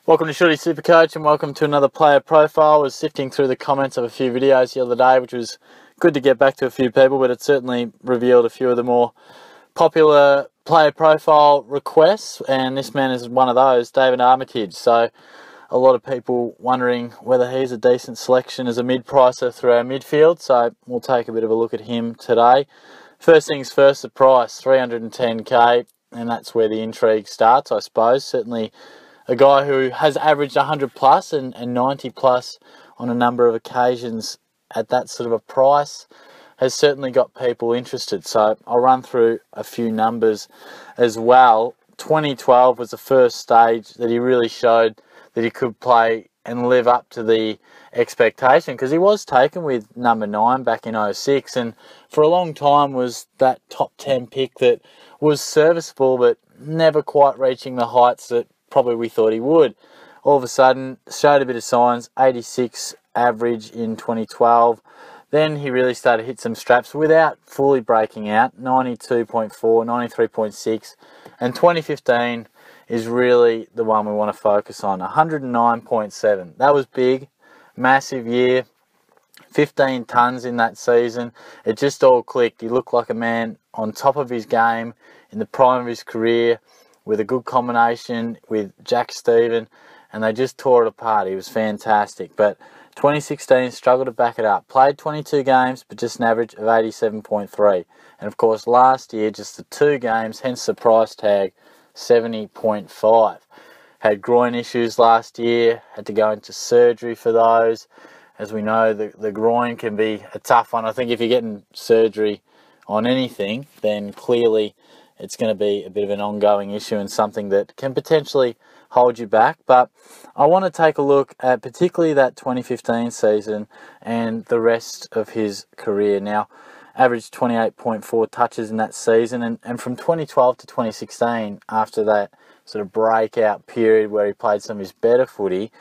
Welcome to SuperCoach and welcome to another player profile. I was sifting through the comments of a few videos the other day, which was good to get back to a few people, but it certainly revealed a few of the more popular player profile requests, and this man is one of those, David Armitage. So a lot of people wondering whether he's a decent selection as a mid-pricer through our midfield, so we'll take a bit of a look at him today. First things first, the price, 310k, and that's where the intrigue starts, I suppose. Certainly a guy who has averaged 100 plus and 90 plus on a number of occasions at that sort of a price has certainly got people interested. So I'll run through a few numbers as well. 2012 was the first stage that he really showed that he could play and live up to the expectation, because he was taken with number 9 back in 06 and for a long time was that top 10 pick that was serviceable but never quite reaching the heights that probably we thought he would. All of a sudden showed a bit of signs, 86 average in 2012. Then he really started to hit some straps without fully breaking out, 92.4, 93.6, and 2015 is really the one we want to focus on, 109.7. That was big, massive year, 15 tons in that season. It just all clicked. He looked like a man on top of his game in the prime of his career, with a good combination with Jack Stephen, and they just tore it apart. He was fantastic. But 2016 struggled to back it up. Played 22 games, but just an average of 87.3. And of course, last year, just the 2 games, hence the price tag, 70.5. Had groin issues last year, had to go into surgery for those. As we know, the groin can be a tough one. I think if you're getting surgery on anything, then clearly it's going to be a bit of an ongoing issue and something that can potentially hold you back. But I want to take a look at particularly that 2015 season and the rest of his career. Now, averaged 28.4 touches in that season, and from 2012 to 2016, after that sort of breakout period where he played some of his better footy,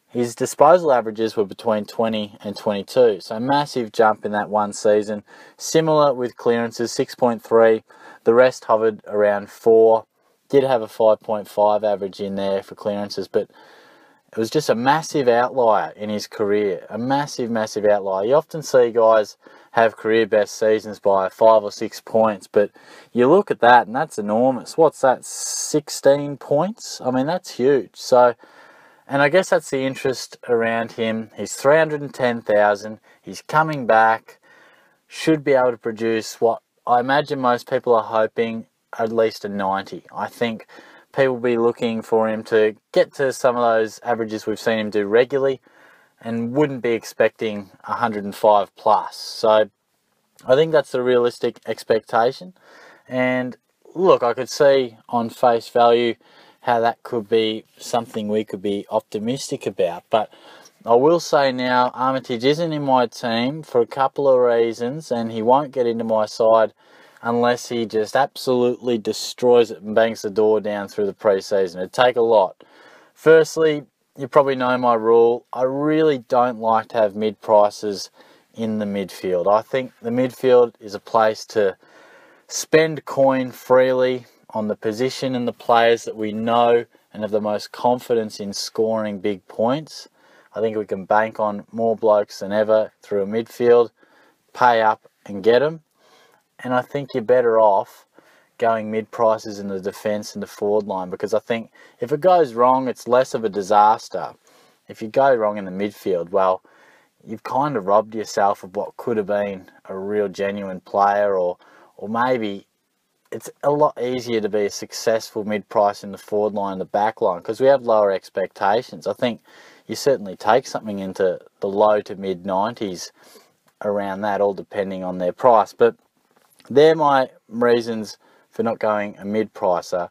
his disposal averages were between 20 and 22. So massive jump in that one season. Similar with clearances, 6.3. The rest hovered around 4. Did have a 5.5 average in there for clearances, but it was just a massive outlier in his career. A massive, massive outlier. You often see guys have career best seasons by 5 or 6 points, but you look at that and that's enormous. What's that, 16 points? I mean, that's huge. So, and I guess that's the interest around him. He's 310,000. He's coming back. Should be able to produce what I imagine most people are hoping, at least a 90. I think people will be looking for him to get to some of those averages we've seen him do regularly and wouldn't be expecting 105 plus. So I think that's the realistic expectation. And look, I could see on face value how that could be something we could be optimistic about. But I will say now, Armitage isn't in my team for a couple of reasons, and he won't get into my side unless he just absolutely destroys it and bangs the door down through the pre-season. It'd take a lot. Firstly, you probably know my rule. I really don't like to have mid-prices in the midfield. I think the midfield is a place to spend coin freely on the position and the players that we know and have the most confidence in scoring big points. I think we can bank on more blokes than ever through a midfield, pay up and get them. And I think you're better off going mid-prices in the defence and the forward line, because I think if it goes wrong, it's less of a disaster. If you go wrong in the midfield, well, you've kind of robbed yourself of what could have been a real genuine player, or maybe it's a lot easier to be a successful mid-price in the forward line and the back line because we have lower expectations. I think you certainly take something into the low to mid-90s around that, all depending on their price. But they're my reasons for not going a mid-pricer.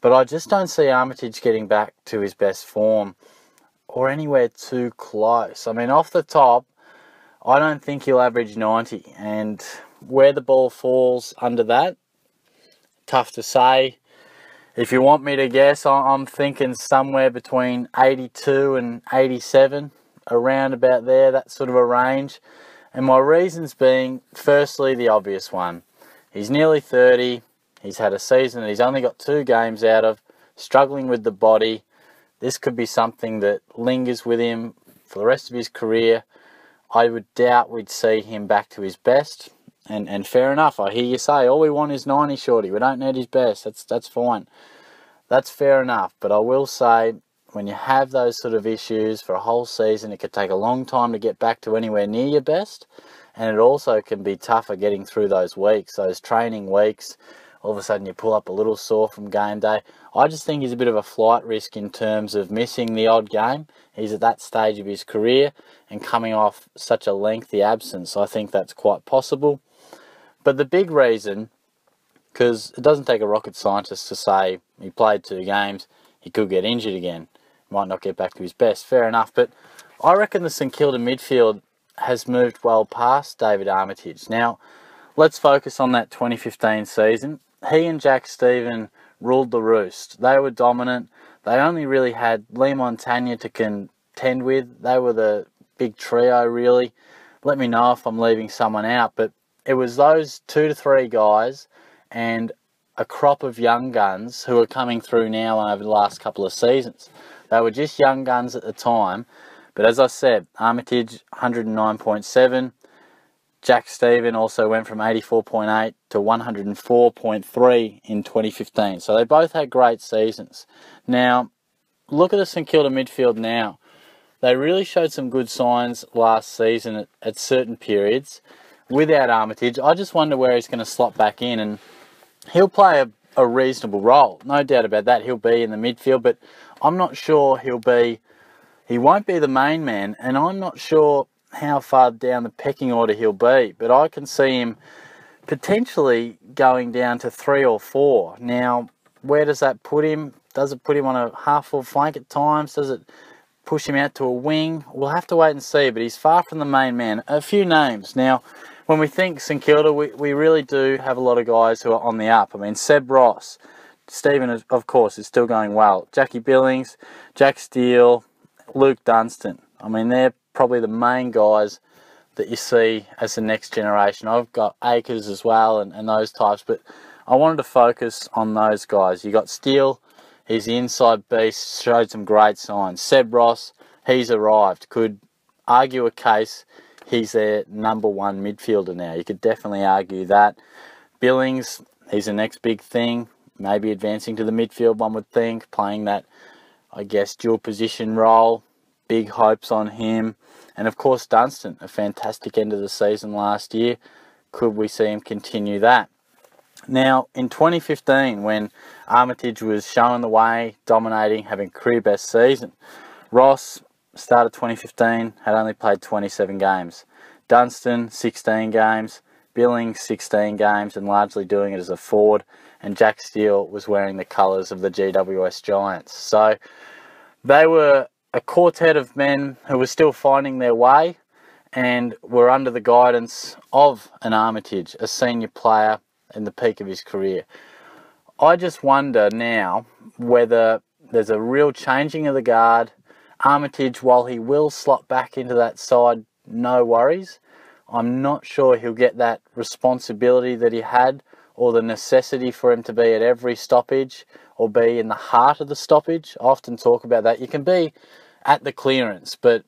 But I just don't see Armitage getting back to his best form or anywhere too close. I mean, off the top, I don't think he'll average 90. And where the ball falls under that, tough to say. If you want me to guess, I'm thinking somewhere between 82 and 87, around about there, that sort of a range. And my reasons being, firstly, the obvious one. He's nearly 30. He's had a season that he's only got 2 games out of, struggling with the body, this could be something that lingers with him for the rest of his career. I would doubt we'd see him back to his best. And fair enough, I hear you say, all we want is 90, shorty. We don't need his best. That's fine. That's fair enough. But I will say, when you have those sort of issues for a whole season, it could take a long time to get back to anywhere near your best. And it also can be tougher getting through those weeks, those training weeks. All of a sudden you pull up a little sore from game day. I just think he's a bit of a flight risk in terms of missing the odd game. He's at that stage of his career and coming off such a lengthy absence. I think that's quite possible. But the big reason, because it doesn't take a rocket scientist to say he played 2 games, he could get injured again. Might not get back to his best. Fair enough. But I reckon the St Kilda midfield has moved well past David Armitage. Now, let's focus on that 2015 season. He and Jack Steven ruled the roost. They were dominant. They only really had Lee Montagna to contend with. They were the big trio, really. Let me know if I'm leaving someone out, but it was those 2 to 3 guys and a crop of young guns who are coming through now over the last couple of seasons. They were just young guns at the time, but as I said, Armitage 109.7. Jack Steven also went from 84.8 to 104.3 in 2015. So they both had great seasons. Now, look at the St Kilda midfield now. They really showed some good signs last season at certain periods. Without Armitage, I just wonder where he's going to slot back in, and he'll play a reasonable role. No doubt about that. He'll be in the midfield, but I'm not sure he won't be the main man, and I'm not sure how far down the pecking order he'll be, but I can see him potentially going down to 3 or 4. Now, where does that put him? Does it put him on a half-full flank at times? Does it push him out to a wing? We'll have to wait and see, but he's far from the main man. A few names. Now, when we think St Kilda, we really do have a lot of guys who are on the up. I mean, Seb Ross, Stephen, of course, is still going well. Jackie Billings, Jack Steele, Luke Dunstan. I mean, they're probably the main guys that you see as the next generation. I've got Akers as well and those types, but I wanted to focus on those guys. You got Steele, he's the inside beast, showed some great signs. Seb Ross, he's arrived. Could argue a case he's their number 1 midfielder now. You could definitely argue that. Billings, he's the next big thing. Maybe advancing to the midfield, one would think, playing that, I guess, dual position role. Big hopes on him. And of course, Dunstan, a fantastic end of the season last year. Could we see him continue that? Now, in 2015, when Armitage was showing the way, dominating, having career best season, Ross, started 2015, had only played 27 games. Dunstan, 16 games. Billings, 16 games, and largely doing it as a forward. And Jack Steele was wearing the colours of the GWS Giants. So they were a quartet of men who were still finding their way and were under the guidance of an Armitage, a senior player in the peak of his career. I just wonder now whether there's a real changing of the guard. Armitage, while he will slot back into that side, no worries, I'm not sure he'll get that responsibility that he had or the necessity for him to be at every stoppage or be in the heart of the stoppage. I often talk about that. You can be at the clearance, but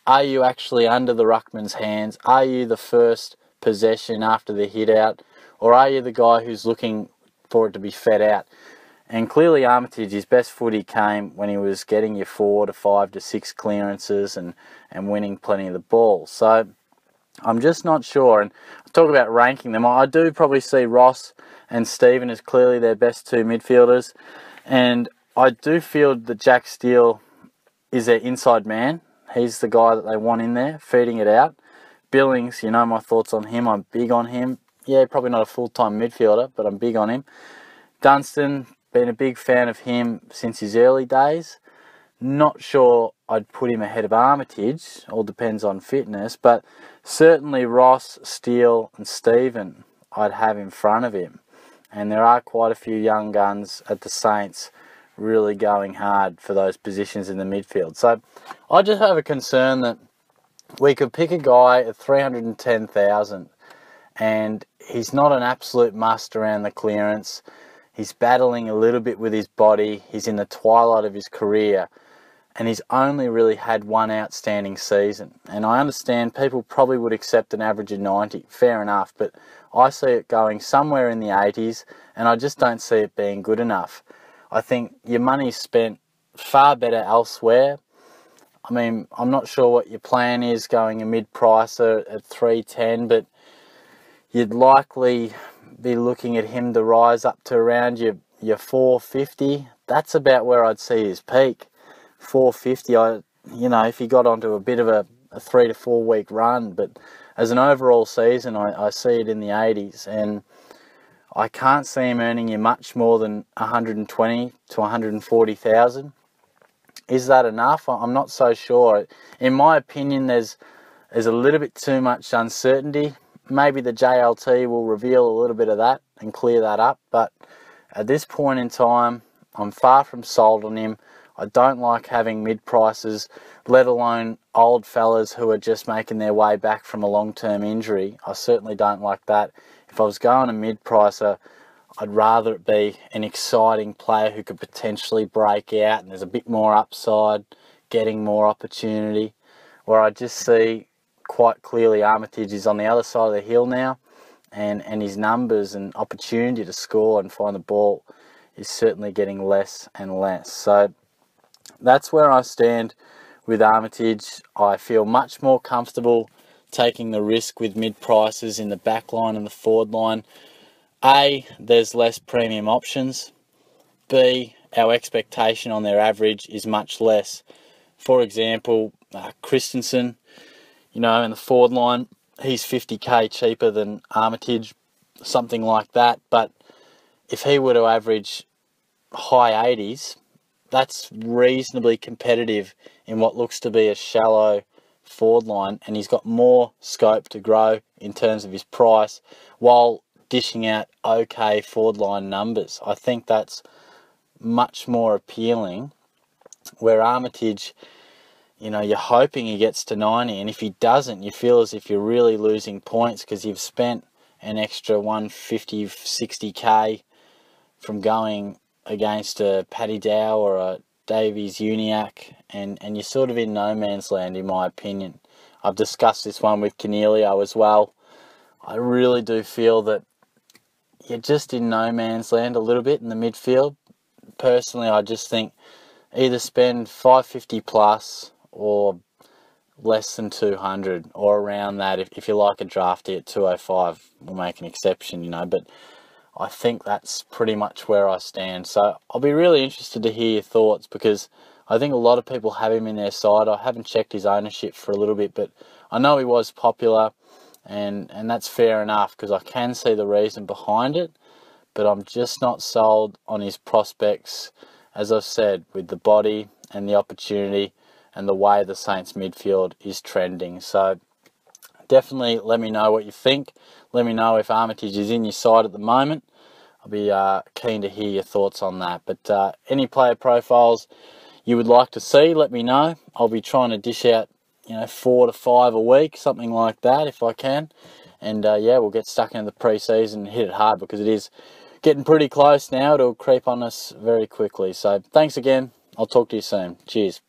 are you actually under the ruckman's hands? Are you the first possession after the hit out? Or are you the guy who's looking for it to be fed out? And clearly Armitage, his best footy came when he was getting you 4 to 5 to 6 clearances and winning plenty of the ball. So I'm just not sure. And I talk about ranking them. I do probably see Ross and Steven as clearly their best 2 midfielders. And I do feel that Jack Steele is their inside man. He's the guy that they want in there, feeding it out. Billings, you know my thoughts on him. I'm big on him. Yeah, probably not a full-time midfielder, but I'm big on him. Dunstan, been a big fan of him since his early days. Not sure I'd put him ahead of Armitage. All depends on fitness. But certainly Ross, Steele and Steven I'd have in front of him. And there are quite a few young guns at the Saints really going hard for those positions in the midfield. So I just have a concern that we could pick a guy at 310,000 and he's not an absolute must around the clearance. He's battling a little bit with his body. He's in the twilight of his career. and he's only really had one outstanding season. And I understand people probably would accept an average of 90, fair enough, but I see it going somewhere in the 80s, and I just don't see it being good enough. I think your money's spent far better elsewhere. I mean, I'm not sure what your plan is going a mid-pricer at 310, but you'd likely be looking at him to rise up to around your 450. That's about where I'd see his peak. 450, if he got onto a bit of a 3 to 4 week run, but as an overall season, I see it in the 80s, and I can't see him earning you much more than 120 to 140,000. Is that enough? I'm not so sure. In my opinion, there's a little bit too much uncertainty. Maybe the JLT will reveal a little bit of that and clear that up, but at this point in time, I'm far from sold on him. I don't like having mid-prices, let alone old fellas who are just making their way back from a long-term injury. I certainly don't like that. If I was going a mid-pricer, I'd rather it be an exciting player who could potentially break out and there's a bit more upside, getting more opportunity, where I just see quite clearly Armitage is on the other side of the hill now, and his numbers and opportunity to score and find the ball is certainly getting less and less. So that's where I stand with Armitage. I feel much more comfortable taking the risk with mid-prices in the back line and the forward line. A, there's less premium options. B, our expectation on their average is much less. For example, Christensen, in the forward line, he's 50k cheaper than Armitage, something like that. But if he were to average high 80s, that's reasonably competitive in what looks to be a shallow forward line, and he's got more scope to grow in terms of his price while dishing out okay forward line numbers. I think that's much more appealing, where Armitage, you're hoping he gets to 90, and if he doesn't, you feel as if you're really losing points because you've spent an extra 150, 60k from going against a Paddy Dow or a Davies Uniac, and you're sort of in no man's land, in my opinion. I've discussed this one with Cornelio as well. I really do feel that you're just in no man's land a little bit in the midfield. Personally, I just think either spend 550 plus or less than 200 or around that. If you like a drafty at 205, we'll make an exception, but I think that's pretty much where I stand. So I'll be really interested to hear your thoughts, because I think a lot of people have him in their side. I haven't checked his ownership for a little bit, but I know he was popular, and that's fair enough because I can see the reason behind it, but I'm just not sold on his prospects, as I've said, with the body and the opportunity and the way the Saints midfield is trending. So definitely let me know what you think. Let me know if Armitage is in your side at the moment. I'll be keen to hear your thoughts on that. But any player profiles you would like to see, let me know. I'll be trying to dish out 4 to 5 a week, something like that, if I can. And we'll get stuck into the pre-season and hit it hard, because it is getting pretty close now. It'll creep on us very quickly. So thanks again. I'll talk to you soon. Cheers.